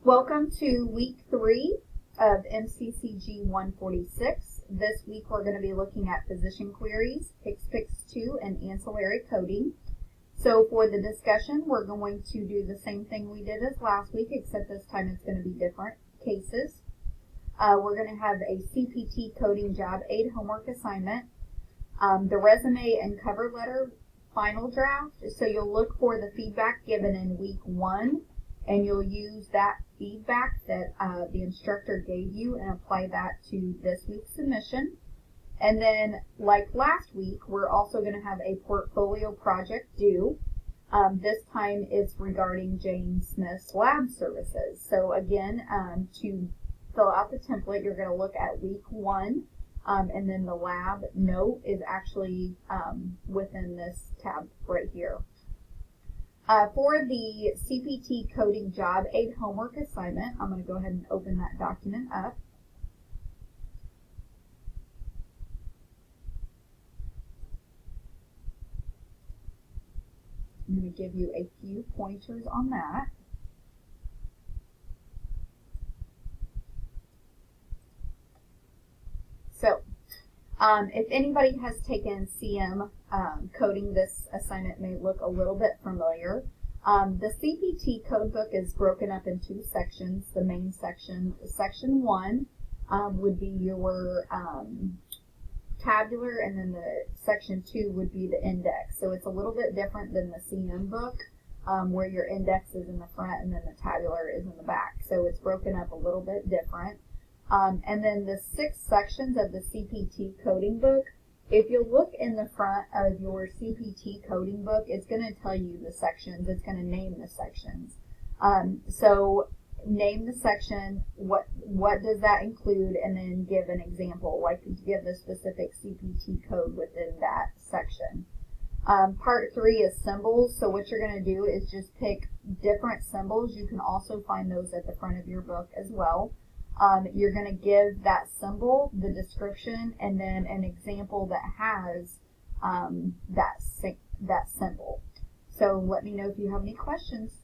Welcome to week 3 of MCCG146. This week we're going to be looking at physician queries, PICS-PICS2, and ancillary coding. So for the discussion, we're going to do the same thing we did as last week, except this time it's going to be different cases. We're going to have a CPT coding job aid homework assignment, the resume and cover letter final draft. So you'll look for the feedback given in week 1, and you'll use that feedback that the instructor gave you and apply that to this week's submission. And then, like last week, we're also going to have a portfolio project due. This time it's regarding Jane Smith's lab services. So again, to fill out the template, you're going to look at week 1, and then the lab note is actually within this tab right here. For the CPT coding job aid homework assignment, I'm going to go ahead and open that document up. I'm going to give you a few pointers on that. So, if anybody has taken CM coding, this assignment may look a little bit familiar. The CPT code book is broken up in 2 sections. The main section, section 1, would be your tabular, and then the section 2 would be the index. So it's a little bit different than the CM book, where your index is in the front and then the tabular is in the back. So it's broken up a little bit different. And then the 6 sections of the CPT coding book, if you look in the front of your CPT coding book, it's going to tell you the sections. It's going to name the sections. So name the section, what does that include, and then give an example, like give the specific CPT code within that section. Part 3 is symbols. So what you're going to do is just pick different symbols. You can also find those at the front of your book as well. You're going to give that symbol, the description, and then an example that has that symbol. So let me know if you have any questions.